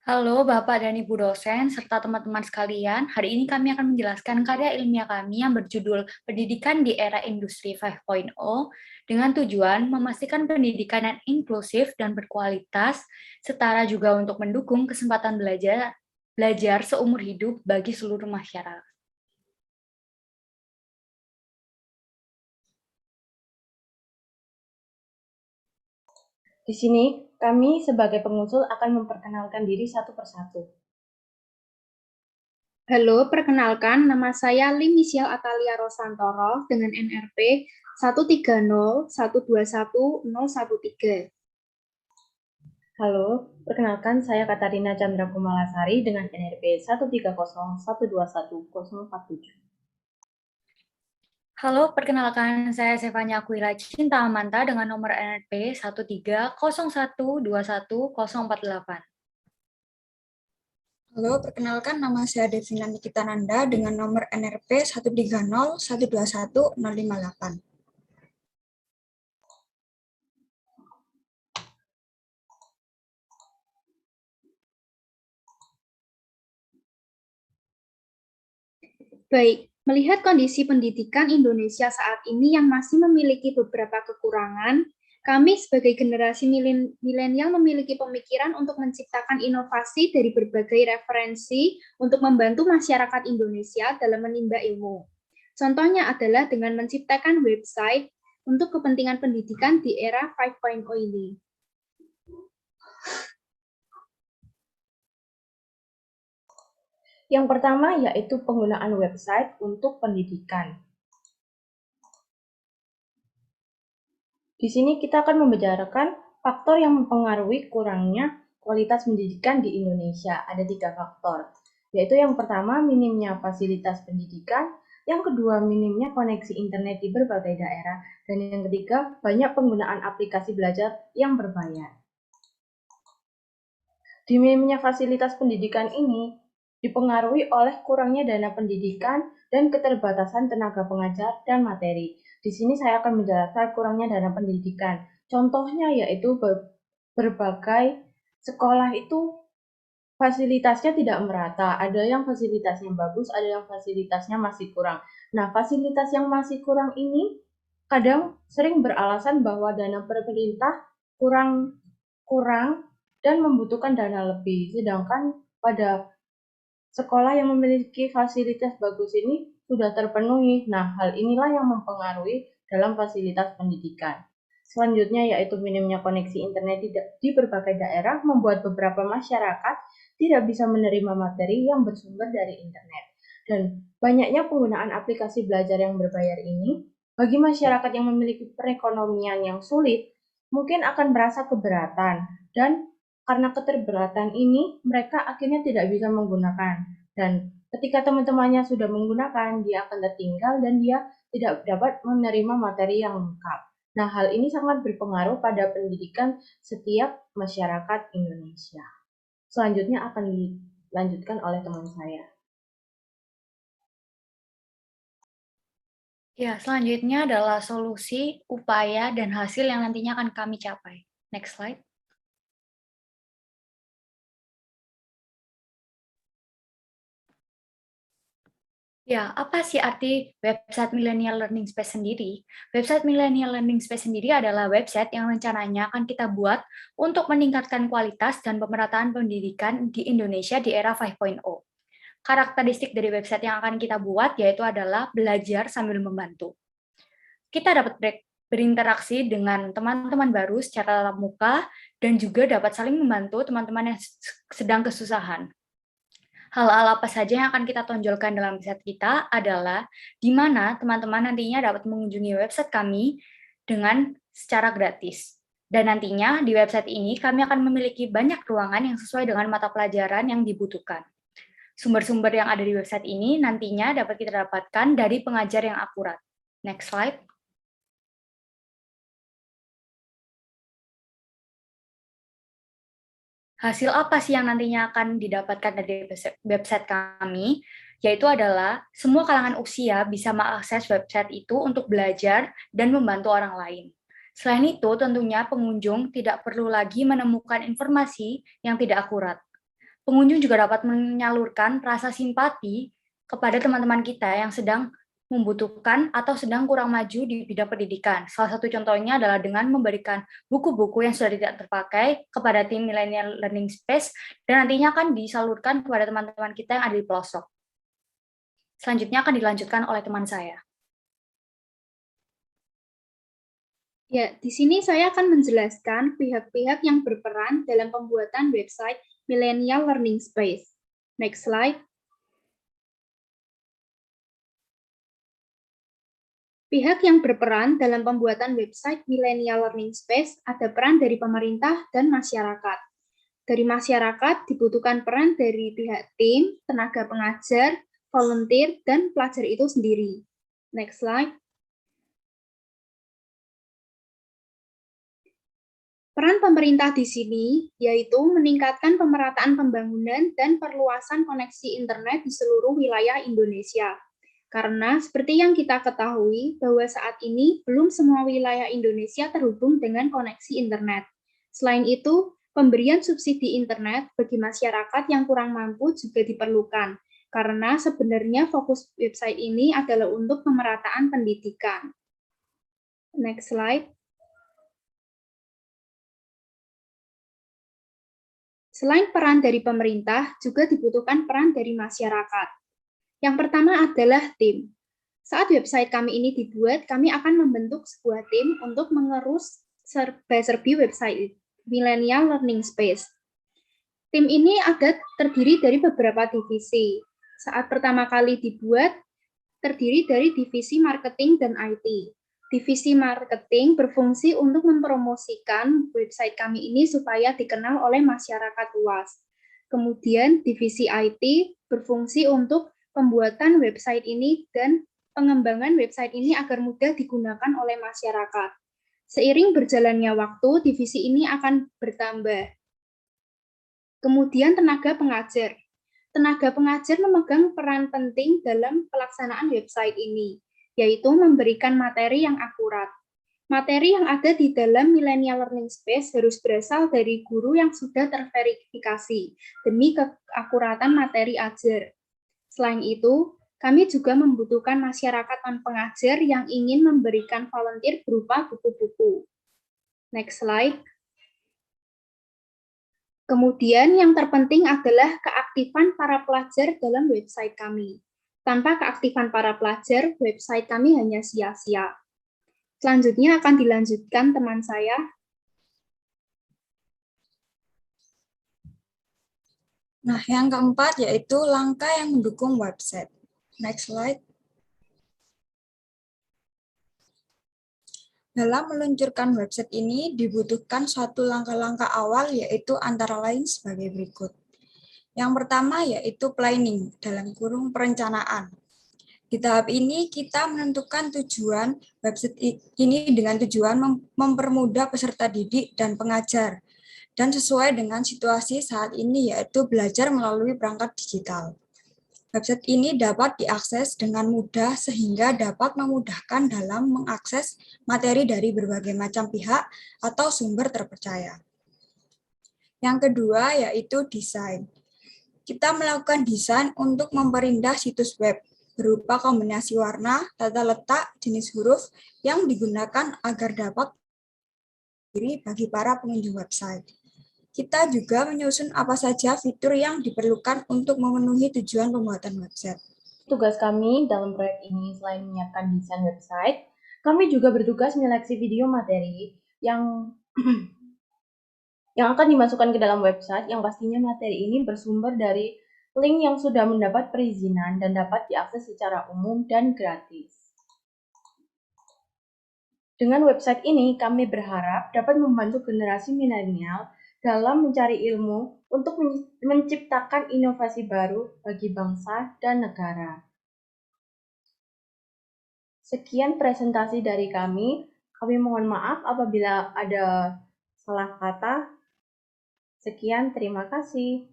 Halo Bapak dan Ibu dosen, serta teman-teman sekalian. Hari ini kami akan menjelaskan karya ilmiah kami yang berjudul Pendidikan di Era Industri 5.0 dengan tujuan memastikan pendidikan yang inklusif dan berkualitas, setara juga untuk mendukung kesempatan belajar seumur hidup bagi seluruh masyarakat. Di sini, kami sebagai pengusul akan memperkenalkan diri satu persatu. Halo, perkenalkan nama saya Limisial Atalia Rosantoro dengan NRP 130121013. Halo, perkenalkan saya Katarina Chandra Kumalasari dengan NRP 130121047. Halo, perkenalkan saya Sevanya Aquila Cinta Amanta dengan nomor NRP 130121048. Halo, perkenalkan nama saya Devina Nikitananda dengan nomor NRP 130121058. Baik, melihat kondisi pendidikan Indonesia saat ini yang masih memiliki beberapa kekurangan, kami sebagai generasi milenial memiliki pemikiran untuk menciptakan inovasi dari berbagai referensi untuk membantu masyarakat Indonesia dalam menimba ilmu. Contohnya adalah dengan menciptakan website untuk kepentingan pendidikan di era 5.0 ini. Yang pertama yaitu penggunaan website untuk pendidikan. Di sini kita akan membicarakan faktor yang mempengaruhi kurangnya kualitas pendidikan di Indonesia. Ada 3 faktor, yaitu yang pertama minimnya fasilitas pendidikan, yang kedua minimnya koneksi internet di berbagai daerah, dan yang ketiga banyak penggunaan aplikasi belajar yang berbayar. Di minimnya fasilitas pendidikan ini dipengaruhi oleh kurangnya dana pendidikan dan keterbatasan tenaga pengajar dan materi. Di sini saya akan menjelaskan kurangnya dana pendidikan. Contohnya yaitu berbagai sekolah itu fasilitasnya tidak merata. Ada yang fasilitasnya bagus, ada yang fasilitasnya masih kurang. Nah, fasilitas yang masih kurang ini kadang sering beralasan bahwa dana pemerintah kurang dan membutuhkan dana lebih. Sedangkan pada sekolah yang memiliki fasilitas bagus ini sudah terpenuhi. Nah, hal inilah yang mempengaruhi dalam fasilitas pendidikan. Selanjutnya yaitu minimnya koneksi internet di berbagai daerah membuat beberapa masyarakat tidak bisa menerima materi yang bersumber dari internet. Dan banyaknya penggunaan aplikasi belajar yang berbayar ini, bagi masyarakat yang memiliki perekonomian yang sulit, mungkin akan merasa keberatan dan karena keterberatan ini, mereka akhirnya tidak bisa menggunakan. Dan ketika teman-temannya sudah menggunakan, dia akan tertinggal dan dia tidak dapat menerima materi yang lengkap. Nah, hal ini sangat berpengaruh pada pendidikan setiap masyarakat Indonesia. Selanjutnya akan dilanjutkan oleh teman saya. Ya, selanjutnya adalah solusi, upaya, dan hasil yang nantinya akan kami capai. Next slide. Ya, apa sih arti website Millennial Learning Space sendiri? Website Millennial Learning Space sendiri adalah website yang rencananya akan kita buat untuk meningkatkan kualitas dan pemerataan pendidikan di Indonesia di era 5.0. Karakteristik dari website yang akan kita buat yaitu adalah belajar sambil membantu. Kita dapat berinteraksi dengan teman-teman baru secara tatap muka dan juga dapat saling membantu teman-teman yang sedang kesusahan. Hal-hal apa saja yang akan kita tonjolkan dalam website kita adalah di mana teman-teman nantinya dapat mengunjungi website kami dengan secara gratis. Dan nantinya di website ini kami akan memiliki banyak ruangan yang sesuai dengan mata pelajaran yang dibutuhkan. Sumber-sumber yang ada di website ini nantinya dapat kita dapatkan dari pengajar yang akurat. Next slide. Hasil apa sih yang nantinya akan didapatkan dari website kami? Yaitu adalah semua kalangan usia bisa mengakses website itu untuk belajar dan membantu orang lain. Selain itu, tentunya pengunjung tidak perlu lagi menemukan informasi yang tidak akurat. Pengunjung juga dapat menyalurkan rasa simpati kepada teman-teman kita yang sedang membutuhkan atau sedang kurang maju di bidang pendidikan. Salah satu contohnya adalah dengan memberikan buku-buku yang sudah tidak terpakai kepada tim Millennial Learning Space dan nantinya akan disalurkan kepada teman-teman kita yang ada di pelosok. Selanjutnya akan dilanjutkan oleh teman saya. Ya, di sini saya akan menjelaskan pihak-pihak yang berperan dalam pembuatan website Millennial Learning Space. Next slide. Pihak yang berperan dalam pembuatan website Millennial Learning Space ada peran dari pemerintah dan masyarakat. Dari masyarakat dibutuhkan peran dari pihak tim, tenaga pengajar, volunteer, dan pelajar itu sendiri. Next slide. Peran pemerintah di sini yaitu meningkatkan pemerataan pembangunan dan perluasan koneksi internet di seluruh wilayah Indonesia. Karena seperti yang kita ketahui bahwa saat ini belum semua wilayah Indonesia terhubung dengan koneksi internet. Selain itu, pemberian subsidi internet bagi masyarakat yang kurang mampu juga diperlukan, karena sebenarnya fokus website ini adalah untuk pemerataan pendidikan. Next slide. Selain peran dari pemerintah, juga dibutuhkan peran dari masyarakat. Yang pertama adalah tim. Saat website kami ini dibuat, kami akan membentuk sebuah tim untuk mengerus serba-serbi website Millennial Learning Space. Tim ini ada terdiri dari beberapa divisi. Saat pertama kali dibuat, terdiri dari divisi marketing dan IT. Divisi marketing berfungsi untuk mempromosikan website kami ini supaya dikenal oleh masyarakat luas. Kemudian divisi IT berfungsi untuk pembuatan website ini dan pengembangan website ini agar mudah digunakan oleh masyarakat. Seiring berjalannya waktu, divisi ini akan bertambah. Kemudian tenaga pengajar. Tenaga pengajar memegang peran penting dalam pelaksanaan website ini, yaitu memberikan materi yang akurat. Materi yang ada di dalam Millennial Learning Space harus berasal dari guru yang sudah terverifikasi demi keakuratan materi ajar. Selain itu, kami juga membutuhkan masyarakat non-pengajar yang ingin memberikan volunteer berupa buku-buku. Next slide. Kemudian yang terpenting adalah keaktifan para pelajar dalam website kami. Tanpa keaktifan para pelajar, website kami hanya sia-sia. Selanjutnya akan dilanjutkan teman saya. Nah, yang keempat yaitu langkah yang mendukung website. Next slide. Dalam meluncurkan website ini dibutuhkan suatu langkah-langkah awal yaitu antara lain sebagai berikut. Yang pertama yaitu planning dalam kurung perencanaan. Di tahap ini kita menentukan tujuan website ini dengan tujuan mempermudah peserta didik dan pengajar dan sesuai dengan situasi saat ini yaitu belajar melalui perangkat digital. Website ini dapat diakses dengan mudah sehingga dapat memudahkan dalam mengakses materi dari berbagai macam pihak atau sumber terpercaya. Yang kedua yaitu desain. Kita melakukan desain untuk memperindah situs web berupa kombinasi warna, tata letak, jenis huruf yang digunakan agar dapat bagi para pengunjung website. Kita juga menyusun apa saja fitur yang diperlukan untuk memenuhi tujuan pembuatan website. Tugas kami dalam proyek ini selain menyiapkan desain website, kami juga bertugas menyeleksi video materi yang akan dimasukkan ke dalam website yang pastinya materi ini bersumber dari link yang sudah mendapat perizinan dan dapat diakses secara umum dan gratis. Dengan website ini, kami berharap dapat membantu generasi milenial dalam mencari ilmu untuk menciptakan inovasi baru bagi bangsa dan negara. Sekian presentasi dari kami. Kami mohon maaf apabila ada salah kata. Sekian, terima kasih.